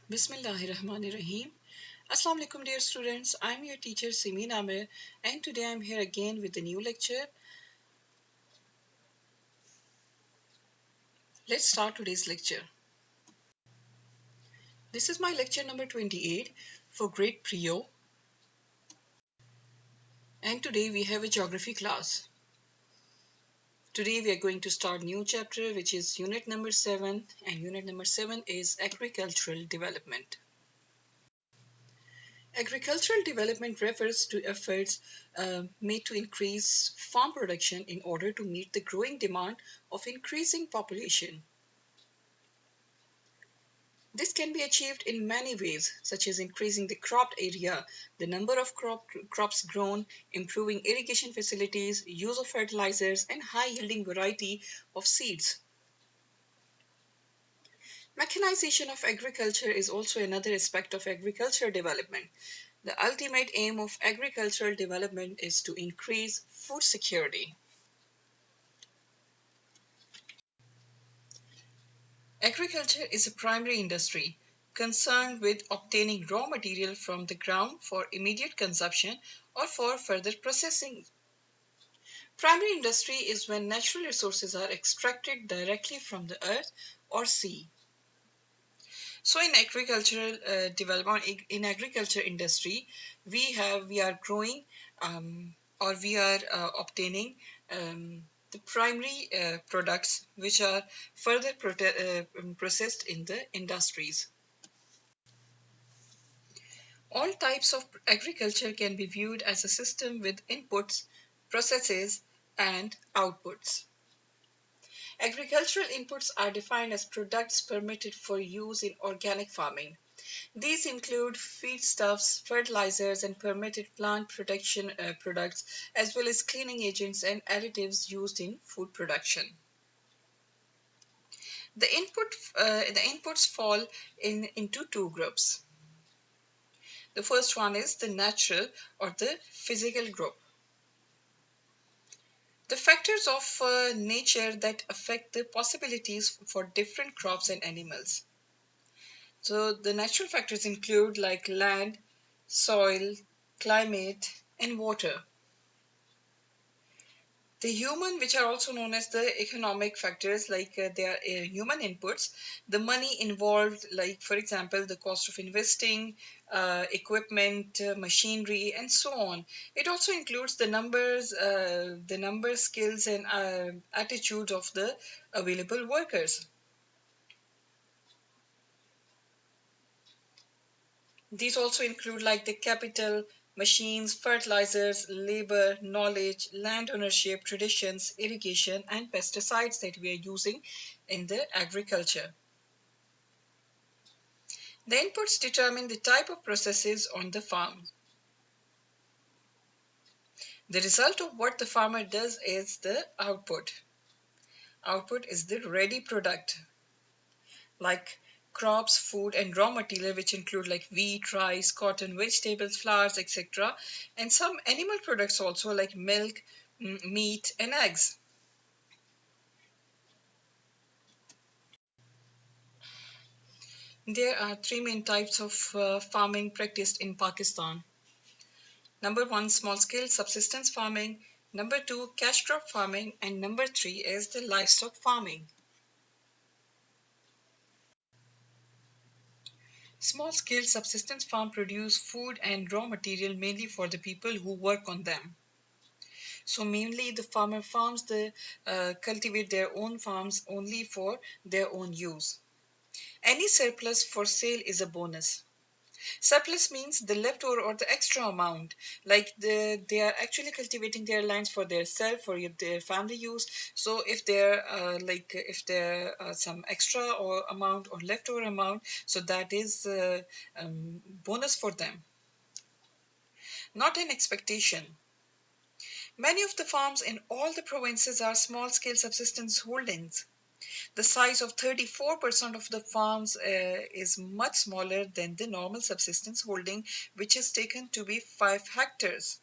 Bismillahirrahmanirrahim. Assalamu alaikum, dear students. I'm your teacher Simin Amir, and today I'm here again with a new lecture. Let's start today's lecture. This is my lecture number 28 for grade Prio, and today we have a geography class. Today we are going to start new chapter, which is unit number 7, and unit number 7 is agricultural development. Agricultural development refers to efforts made to increase farm production in order to meet the growing demand of increasing population. This can be achieved in many ways, such as increasing the cropped area, the number of crops grown, improving irrigation facilities, use of fertilizers, and high-yielding variety of seeds. Mechanization of agriculture is also another aspect of agricultural development. The ultimate aim of agricultural development is to increase food security. Agriculture is a primary industry concerned with obtaining raw material from the ground for immediate consumption or for further processing. Primary industry is when natural resources are extracted directly from the earth or sea. So in agricultural development, in agriculture industry, we are growing or we are obtaining the primary products which are further processed in the industries. All types of agriculture can be viewed as a system with inputs, processes, and outputs. Agricultural inputs are defined as products permitted for use in organic farming. These include feedstuffs, fertilizers, and permitted plant protection products, as well as cleaning agents and additives used in food production. The inputs fall into two groups. The first one is the natural or the physical group. The factors of nature that affect the possibilities for different crops and animals. So the natural factors include like land, soil, climate, and water. The human, which are also known as the economic factors, like they are human inputs, the money involved, like for example, the cost of investing, equipment, machinery, and so on. It also includes the numbers, skills, and attitude of the available workers. These also include like the capital, machines, fertilizers, labor, knowledge, land ownership, traditions, irrigation, and pesticides that we are using in the agriculture. The inputs determine the type of processes on the farm. The result of what the farmer does is the output. Output is the ready product, like crops, food, and raw material, which include like wheat, rice, cotton, vegetables, flowers, etc. And some animal products also, like milk, meat, and eggs. There are three main types of farming practiced in Pakistan. Number one, small scale subsistence farming. Number two, cash crop farming. And number three is the livestock farming. Small scale subsistence farm produce food and raw material mainly for the people who work on them. So mainly the farmer farms cultivate their own farms only for their own use. Any surplus for sale is a bonus. Surplus means the leftover or the extra amount, like they are actually cultivating their lands for their self, for their family use. So if there are some extra or amount or leftover amount, so that is bonus for them, not an expectation. Many of the farms in all the provinces are small scale subsistence holdings. The size of 34% of the farms is much smaller than the normal subsistence holding, which is taken to be 5 hectares.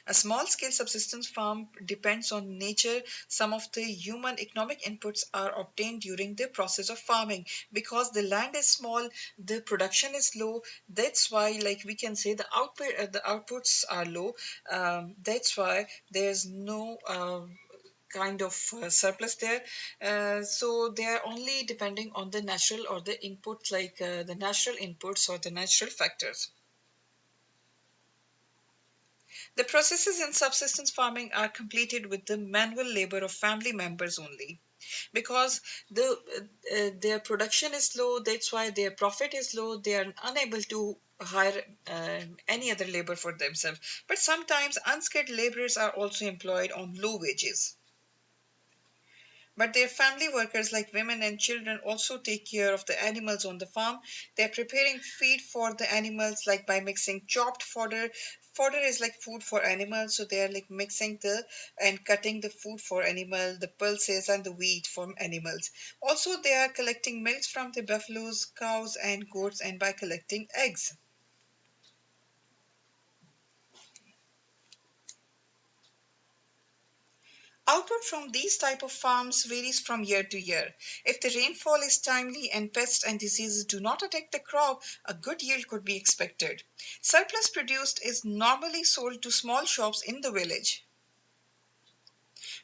A small scale subsistence farm depends on nature. Some of the human economic inputs are obtained during the process of farming. Because the land is small, the production is low. That's why, like we can say, the outputs are low. That's why there's no kind of surplus there. So they are only depending on the natural or the inputs, like the natural inputs or the natural factors. The processes in subsistence farming are completed with the manual labor of family members only. Because their production is low, that's why their profit is low. They are unable to hire any other labor for themselves. But sometimes unskilled laborers are also employed on low wages. But their family workers, like women and children, also take care of the animals on the farm. They're preparing feed for the animals, like by mixing chopped fodder. Fodder is like food for animals, so they're like mixing the and cutting the food for animal, the pulses and the wheat from animals. Also, they are collecting milks from the buffaloes, cows, and goats, and by collecting eggs. Output from these type of farms varies from year to year. If the rainfall is timely and pests and diseases do not attack the crop, a good yield could be expected. Surplus produced is normally sold to small shops in the village.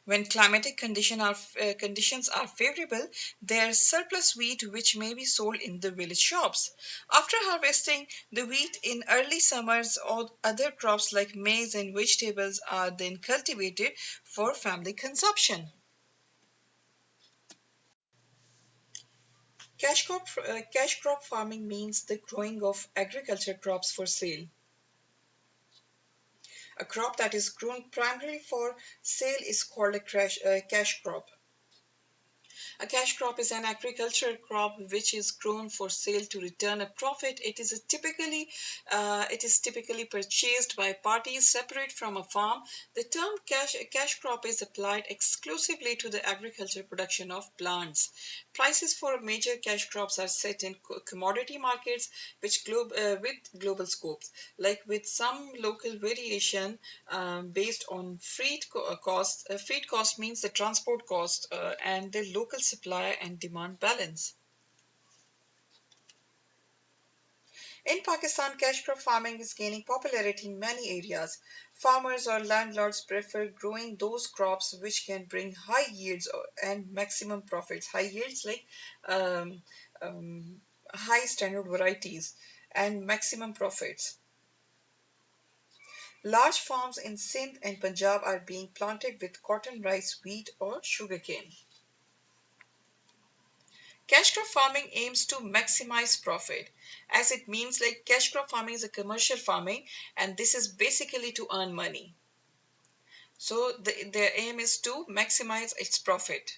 When climatic conditions are favorable, there's surplus wheat which may be sold in the village shops. After harvesting, the wheat in early summers or other crops like maize and vegetables are then cultivated for family consumption. Cash crop farming means the growing of agriculture crops for sale. A crop that is grown primarily for sale is called a cash crop. A cash crop is an agricultural crop which is grown for sale to return a profit. It is typically purchased by parties separate from a farm. The term cash crop is applied exclusively to the agricultural production of plants. Prices for major cash crops are set in commodity markets with global scopes, like with some local variation based on costs. Freight cost means the transport cost and the local supply and demand balance. In Pakistan, cash crop farming is gaining popularity in many areas. Farmers or landlords prefer growing those crops which can bring high yields and maximum profits. High yields like um, um, high standard varieties and maximum profits. Large farms in Sindh and Punjab are being planted with cotton, rice, wheat, or sugarcane. Cash crop farming aims to maximize profit, as it means like cash crop farming is a commercial farming, and this is basically to earn money. So their aim is to maximize its profit.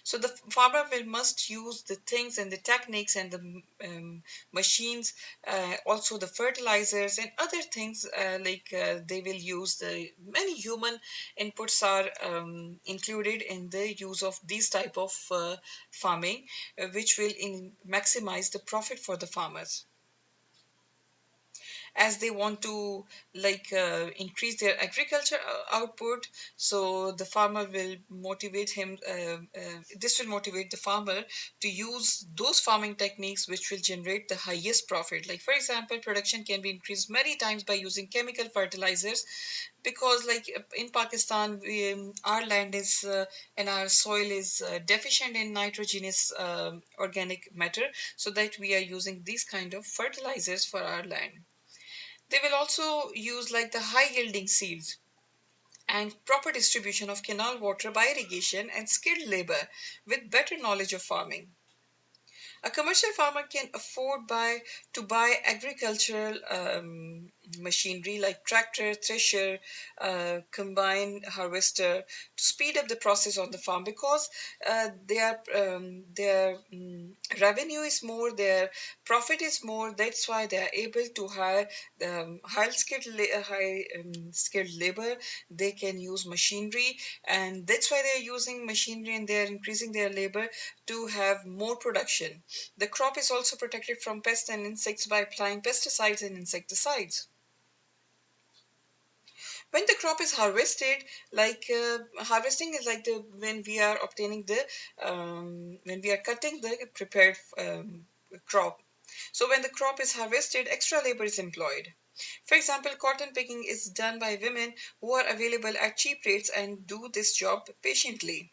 So the farmer will must use the things and the techniques and the machines, also the fertilizers and other things they will use the many human inputs are included in the use of these type of farming, which will maximize the profit for the farmers as they want to increase their agriculture output. So the farmer will motivate him this will motivate the farmer to use those farming techniques which will generate the highest profit. Like for example, production can be increased many times by using chemical fertilizers, because in Pakistan our land is and our soil is deficient in nitrogenous organic matter, so that we are using these kind of fertilizers for our land. They will also use like the high yielding seeds and proper distribution of canal water by irrigation and skilled labor with better knowledge of farming. A commercial farmer can afford to buy agricultural machinery like tractor, thresher, combine harvester to speed up the process on the farm, because their revenue is more, their profit is more. That's why they are able to hire high skilled labor. They can use machinery, and that's why they are using machinery and they are increasing their labor to have more production. The crop is also protected from pests and insects by applying pesticides and insecticides. When the crop is harvested, like harvesting is like the when we are obtaining the when we are cutting the prepared crop. So when the crop is harvested, extra labor is employed. For example, cotton picking is done by women who are available at cheap rates and do this job patiently.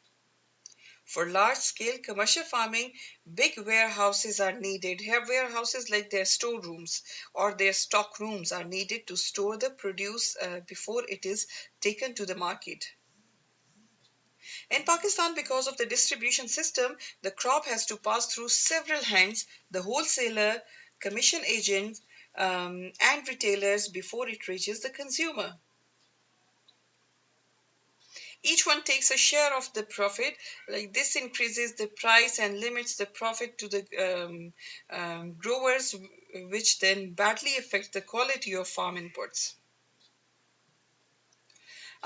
For large scale commercial farming, big warehouses are needed. Here, warehouses like their storerooms or their stock rooms are needed to store the produce before it is taken to the market. In Pakistan, because of the distribution system, the crop has to pass through several hands, the wholesaler, commission agents, and retailers before it reaches the consumer. Each one takes a share of the profit. Like this increases the price and limits the profit to the growers, which then badly affect the quality of farm inputs.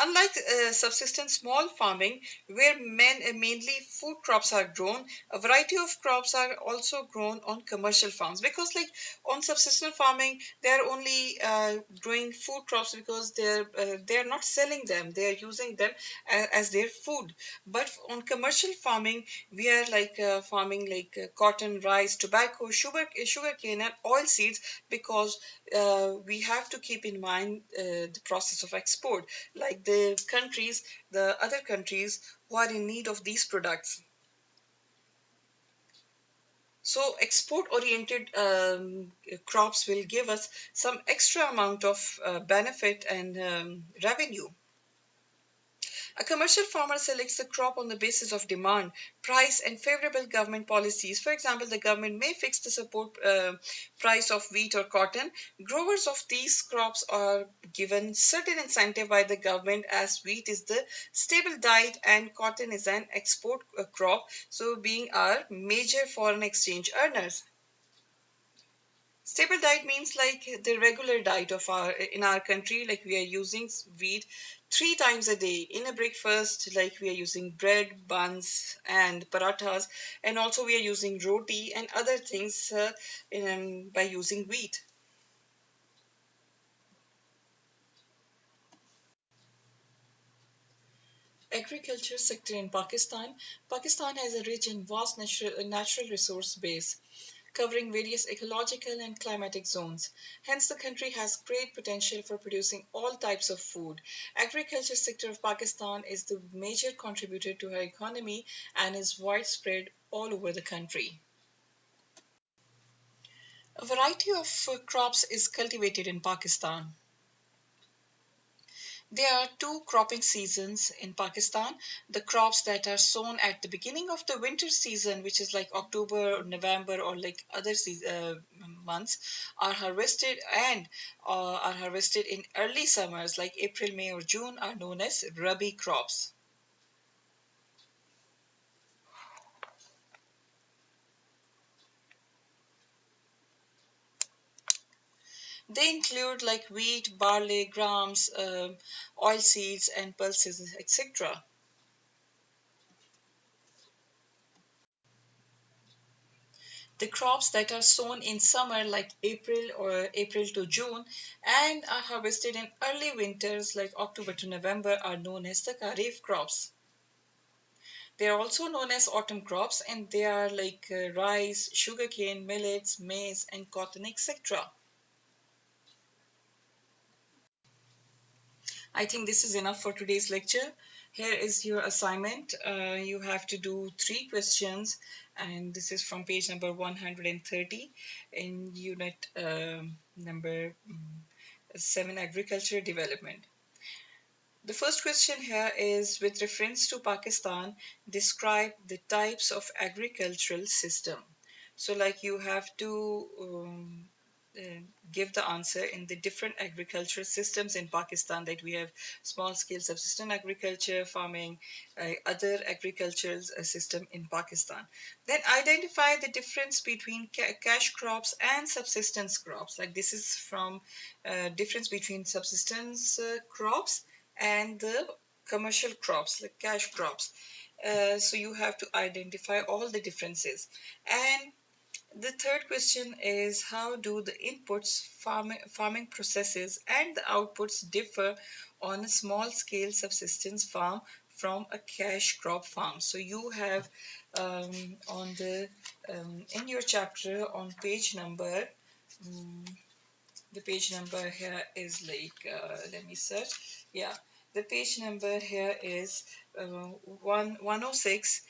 Unlike subsistence small farming, where mainly food crops are grown, a variety of crops are also grown on commercial farms. Because, like on subsistence farming, they are only growing food crops because they are not selling them; they are using them as their food. But on commercial farming, we are like farming like cotton, rice, tobacco, sugar cane, and oil seeds because we have to keep in mind the process of export, like the other countries who are in need of these products. So export oriented crops will give us some extra amount of benefit and revenue. A commercial farmer selects a crop on the basis of demand, price, and favorable government policies. For example, the government may fix the support price of wheat or cotton. Growers of these crops are given certain incentive by the government, as wheat is the stable diet and cotton is an export crop, so being our major foreign exchange earners. Stable diet means like the regular diet of our in our country, like we are using wheat 3 times a day in a breakfast, like we are using bread, buns, and parathas, and also we are using roti and other things by using wheat. Agriculture sector in Pakistan. Pakistan has a rich and vast natural resource base covering various ecological and climatic zones. Hence, the country has great potential for producing all types of food. Agriculture sector of Pakistan is the major contributor to her economy and is widespread all over the country. A variety of crops is cultivated in Pakistan. There are two cropping seasons in Pakistan. The crops that are sown at the beginning of the winter season, which is like October, November, or like other months, are harvested and are harvested in early summers, like April, May, or June, are known as Rabi crops. They include like wheat, barley, grams, oil seeds, and pulses, etc. The crops that are sown in summer, like April or April to June, and are harvested in early winters, like October to November, are known as the Kharif crops. They are also known as autumn crops, and they are like rice, sugarcane, millets, maize, and cotton, etc. I think this is enough for today's lecture. Here is your assignment. You have to do 3 questions, and this is from page number 130 in unit number 7, Agriculture Development. The first question here is with reference to Pakistan, describe the types of agricultural system. So, like you have to uh, give the answer in the different agricultural systems in Pakistan, that we have small scale subsistence agriculture, farming, other agricultural system in Pakistan. Then identify the difference between cash crops and subsistence crops. Like this is from difference between subsistence crops and the commercial crops, like cash crops. So you have to identify all the differences and The third question is, how do the inputs, farming processes, and the outputs differ on a small scale subsistence farm from a cash crop farm? So you have on the in your chapter on page number. um, the page number here is like, let me search. Yeah, the page number here is 106.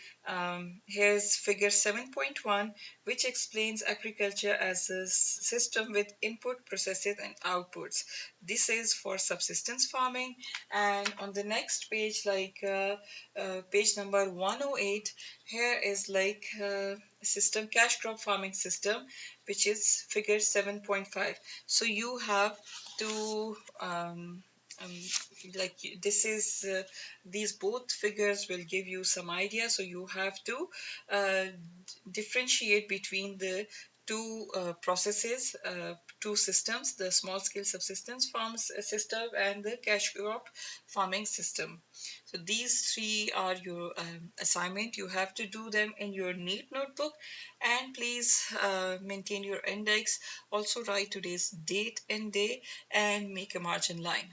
Here's figure 7.1, which explains agriculture as a system with input, processes, and outputs. This is for subsistence farming. And on the next page, like page number 108, here is like system, cash crop farming system, which is figure 7.5. So you have to um, like this is these both figures will give you some idea, so you have to uh, differentiate between the two systems, the small scale subsistence farms system and the cash crop farming system. So these three are your assignment. You have to do them in your neat notebook, and please maintain your index. Also write today's date and day and make a margin line.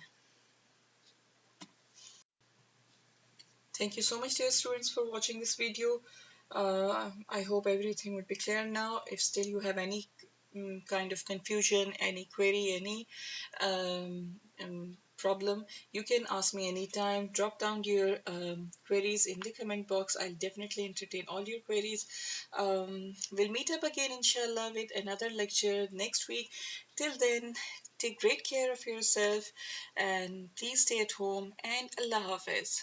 Thank you so much, dear students, for watching this video. I hope everything would be clear now. If still you have any kind of confusion, any query, any problem, you can ask me anytime. Drop down your queries in the comment box. I'll definitely entertain all your queries. We'll meet up again, inshallah, with another lecture next week. Till then, take great care of yourself and please stay at home, and Allah Hafiz.